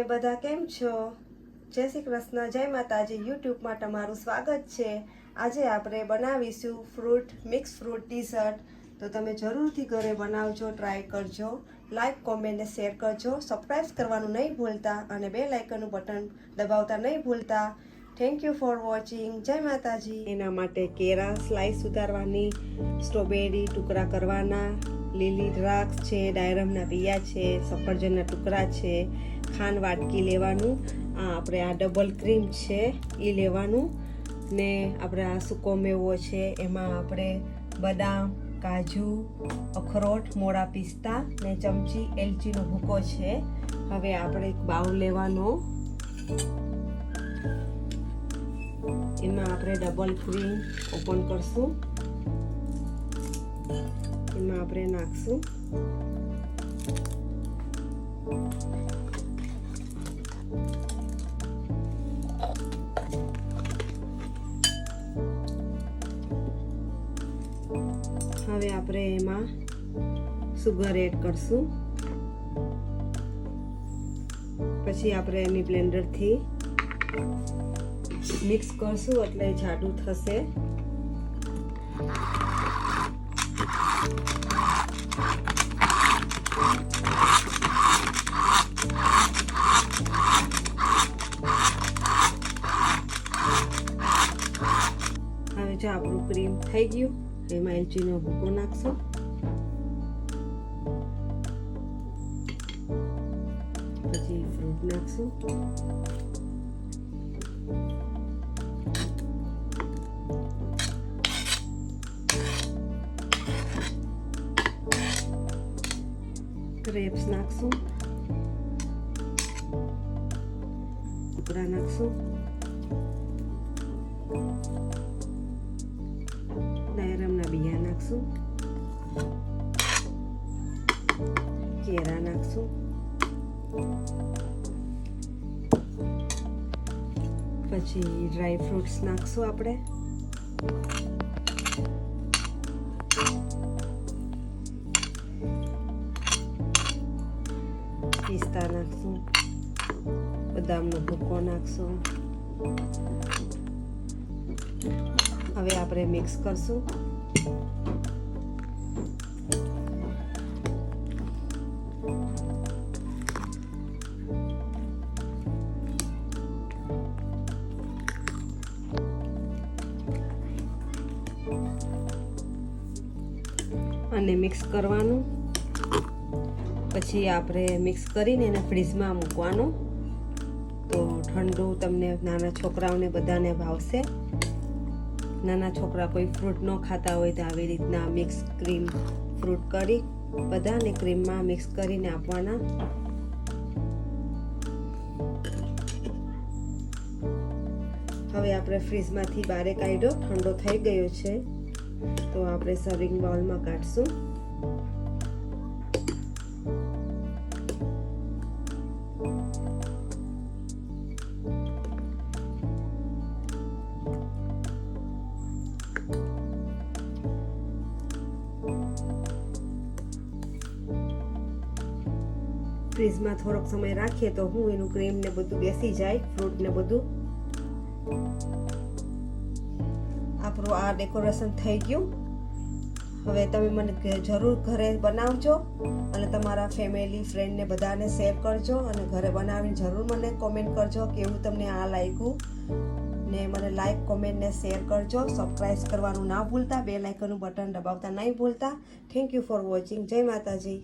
બધા કેમ છો? જય શ્રી કૃષ્ણ, જય માતાજી. યુટ્યુબમાં તમારું સ્વાગત છે. આજે આપણે બનાવીશું મિક્સ ફ્રૂટ ડીઝર્ટ. તો તમે જરૂરથી ઘરે બનાવજો, ટ્રાય કરજો. લાઈક, કોમેન્ટ ને શેર કરજો. સબસ્ક્રાઈબ કરવાનું નહીં ભૂલતા અને બેલ આઇકનનું બટન દબાવતા નહીં ભૂલતા. Thank you for watching. જય માતાજી. એના માટે કેળા સ્લાઈસ સુધારવાની, સ્ટ્રોબેરી ટુકડા કરવાના, લીલી દ્રાક્ષ છે, ડાયરમના બિયા છે, સફરજનના ટુકડા છે, ખાંડ વાટકી લેવાનું, આપણે આ ડબલ ક્રીમ છે એ લેવાનું, ને આપણે આ સૂકો મેવો છે એમાં આપણે બદામ, કાજુ, અખરોટ, મોળા પિસ્તા ને ચમચી એલચીનો ભૂકો છે. હવે આપણે એક બાઉલ લેવાનો, એમાં આપણે ડબલ ક્રીમ ઓપન કરશું, એમાં આપણે નાખશું હવે આપણે એમાં સુગર એડ કરશું. પછી આપણે એની બ્લેન્ડરથી મિક્સ કરશું એટલે જાડું થશે. હવે જો આપણું ક્રીમ થઈ ગયું, એમાં એલચીનો ભૂકો નાખશું. પછી ફ્રૂટ નાખશું. ગ્રેપ્સ નાખશું. ટુકડા નાખશું. ડાયરમના બિયા નાખશું. કેળા નાખશું. પછી ડ્રાય ફ્રૂટ્સ નાખશું આપણે. પિસ્તા નાખશું. બદામનો ભૂકો નાખશું. હવે આપણે મિક્સ કરશું. અને મિક્સ કરવાનું. પછી આપણે મિક્સ કરીને એને ફ્રીજમાં મૂકવાનું. તો ઠંડુ તમને નાના છોકરાઓને બધાને ભાવશે. નાના છોકરા કોઈ ફ્રૂટ ન ખાતા હોય તો આવી રીતના મિક્સ ક્રીમ ફ્રૂટ કરી બધાને ક્રીમમાં મિક્સ કરીને આપવાના. હવે આપણે ફ્રીજમાંથી બહાર કાઢ્યો, ઠંડો થઈ ગયો છે. તો આપણે સર્વિંગ બાઉલમાં કાઢશું. ફ્રીજમાં થોડોક સમય રાખીએ તો એનું ક્રીમ ને બધું બેસી જાય, ફ્રૂટ ને બધું. આપણું આ ડેકોરેશન થઈ ગયું. હવે તમે મને જરૂર ઘરે બનાવજો અને તમારા ફેમિલી ફ્રેન્ડ ને બધાને શેર કરજો અને ઘરે બનાવીને જરૂર મને કોમેન્ટ કરજો કેવું તમને આ લાગ્યું. ને મને લાઈક, કોમેન્ટ ને શેર કરજો. સબસ્ક્રાઈબ કરવાનું ના ભૂલતા, બેલ આઇકનનું બટન દબાવતા નહીં ભૂલતા. Thank you for watching. જય માતાજી.